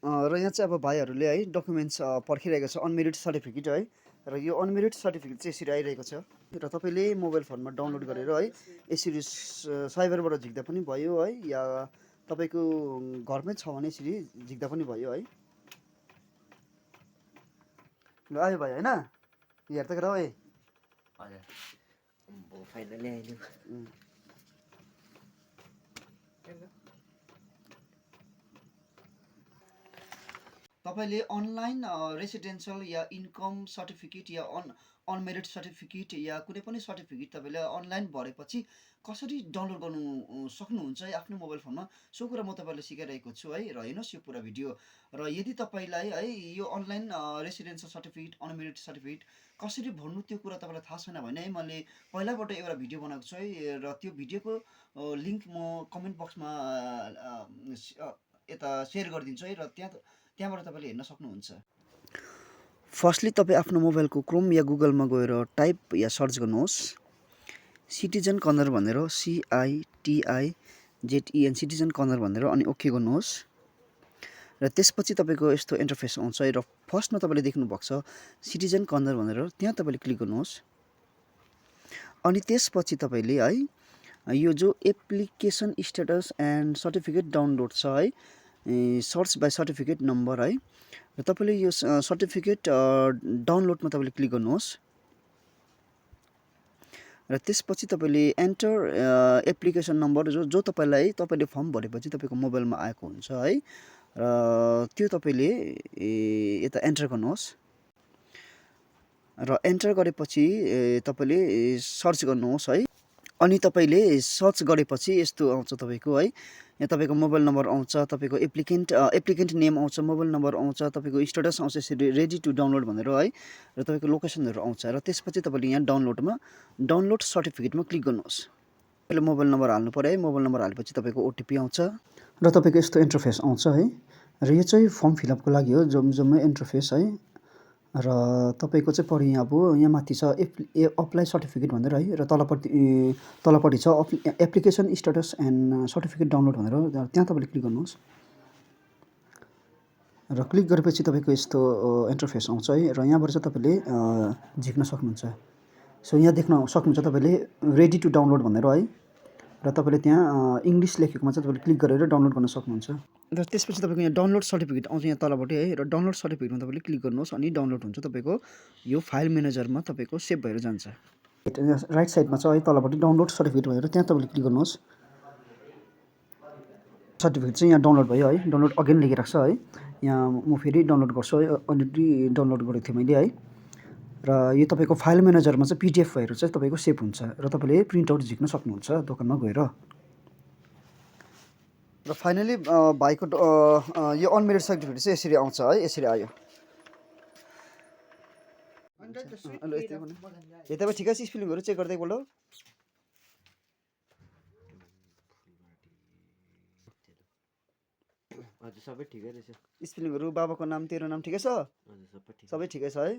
र यहाँ चाहिँ अब भाइहरूले है डकुमेन्ट्स पर्खिरहेको छ अनमेरिड सर्टिफिकेट है। र यो अनमेरिड सर्टिफिकेट चाहिँ यसरी आइरहेको छ र तपाईँले मोबाइल फोनमा डाउनलोड गरेर है यसरी साइबरबाट झिक्दा पनि भयो है, या तपाईँको घरमै छ भने यसरी झिक्दा पनि भयो है। ल आयो भाइ होइन, हेर त है। हजुर फाइनली आइयो। तपाईँले अनलाइन रेसिडेन्सियल या इन्कम सर्टिफिकेट या अनमेरिड सर्टिफिकेट या कुनै पनि सर्टिफिकेट तपाईँले अनलाइन भरेपछि कसरी डाउनलोड गर्नु सक्नुहुन्छ है आफ्नो मोबाइल फोनमा, सो कुरा म तपाईँलाई सिकाइरहेको छु है। र हेर्नुहोस् यो पुरा भिडियो। र यदि तपाईँलाई है यो online residential certificate unmarried certificate कसरी भर्नु त्यो कुरा तपाईँलाई थाहा छैन भने है मैले पहिलाबाट एउटा भिडियो बनाएको छु है, र त्यो भिडियोको लिङ्क म कमेन्ट बक्समा यता सेयर गरिदिन्छु है, र त्यहाँबाट तपाईँले हेर्न सक्नुहुन्छ। फर्स्टली तपाईँ आफ्नो मोबाइलको क्रोम या गुगलमा गएर टाइप या सर्च गर्नुहोस् सिटिजन कर्नर भनेर, CITIZEN सिटिजन कर्नर भनेर, अनि ओके गर्नुहोस्। र त्यसपछि तपाईँको यस्तो इन्टरफेस आउँछ है। र फर्स्टमा तपाईँले देख्नुभएको छ सिटिजन कर्नर भनेर, त्यहाँ तपाईँले क्लिक गर्नुहोस्। अनि त्यसपछि तपाईँले है यो जो application status and certificate download छ है, सर्च बाई सर्टिफिकेट नम्बर है, र तपाईँले यो सर्टिफिकेट डाउनलोडमा तपाईँले क्लिक गर्नुहोस्। र त्यसपछि तपाईँले एन्टर एप्लिकेसन नम्बर जो तपाईँले फर्म भरेपछि तपाईँको मोबाइलमा आएको हुन्छ है, र त्यो तपाईँले यता एन्टर गर्नुहोस्। र एन्टर गरेपछि तपाईँले सर्च गर्नुहोस् है। अनि तपाईँले सर्च गरेपछि यस्तो आउँछ तपाईँको है, यहाँ तपाईँको मोबाइल नम्बर आउँछ, तपाईँको एप्लिकेन्ट नेम आउँछ, मोबाइल नम्बर आउँछ, तपाईँको स्टेटस आउँछ यसरी रेडी टु डाउनलोड भनेर है, र तपाईँको लोकेसनहरू आउँछ। र त्यसपछि तपाईँले यहाँ डाउनलोड सर्टिफिकेटमा क्लिक गर्नुहोस्। तपाईँले मोबाइल नम्बर हाल्नु पऱ्यो है। मोबाइल नम्बर हालेपछि तपाईँको ओटिपी आउँछ र तपाईँको यस्तो इन्टरफेस आउँछ है। र यो चाहिँ फर्म फिलअपको लागि हो जम्मै इन्टरफेस है। र तपाईँको चाहिँ पऱ्यो यहाँ अब यहाँ माथि छ अप्लाई सर्टिफिकेट भनेर है, र तलपट्टि छ application status and certificate download भनेर, त्यहाँ तपाईँले क्लिक गर्नुहोस्। र क्लिक गरेपछि तपाईँको यस्तो इन्टरफेस आउँछ है, र यहाँबाट चाहिँ तपाईँले झिक्न सक्नुहुन्छ। सो यहाँ देख्न सक्नुहुन्छ तपाईँले रेडी टु डाउनलोड भनेर है, र तपाईँले त्यहाँ इङ्ग्लिस लेखेकोमा चाहिँ तपाईँले क्लिक गरेर डाउनलोड गर्न सक्नुहुन्छ। र त्यसपछि तपाईँको यहाँ डाउनलोड सर्टिफिकेट आउँछ यहाँ तलपट्टि है, र डाउनलोड सर्टिफिकेटमा तपाईँले क्लिक गर्नुहोस्, अनि डाउनलोड हुन्छ तपाईँको यो फाइल म्यानेजरमा तपाईँको सेभ भएर जान्छ। राइट साइडमा छ है तलपट्टि डाउनलोड सर्टिफिकेट भनेर, त्यहाँ तपाईँले क्लिक गर्नुहोस्। सर्टिफिकेट चाहिँ यहाँ डाउनलोड भयो है, डाउनलोड अगेन लेखिरहेको छ है। यहाँ म फेरि डाउनलोड गर्छु है, अलरेडी डाउनलोड गरेको थिएँ मैले है। र यो तपाईँको फाइल म्यानेजरमा चाहिँ PDF भएर चाहिँ तपाईँको सेभ हुन्छ, र तपाईँले प्रिन्ट आउट झिक्न सक्नुहुन्छ दोकानमा गएर। र फाइनली भाइको यो अनमेरिड सर्टिफिकेट चाहिँ यसरी आउँछ है, यसरी आयो। यो तपाईँ ठिकै छ, स्पेलिङहरू चेक गर्दै एकपल्ट। हजुर सबै ठिकै रहेछ। स्पेलिङहरू, बाबाको नाम, तेरो नाम ठिकै छ? हजुर सबै ठिकै सबै ठिकै छ है।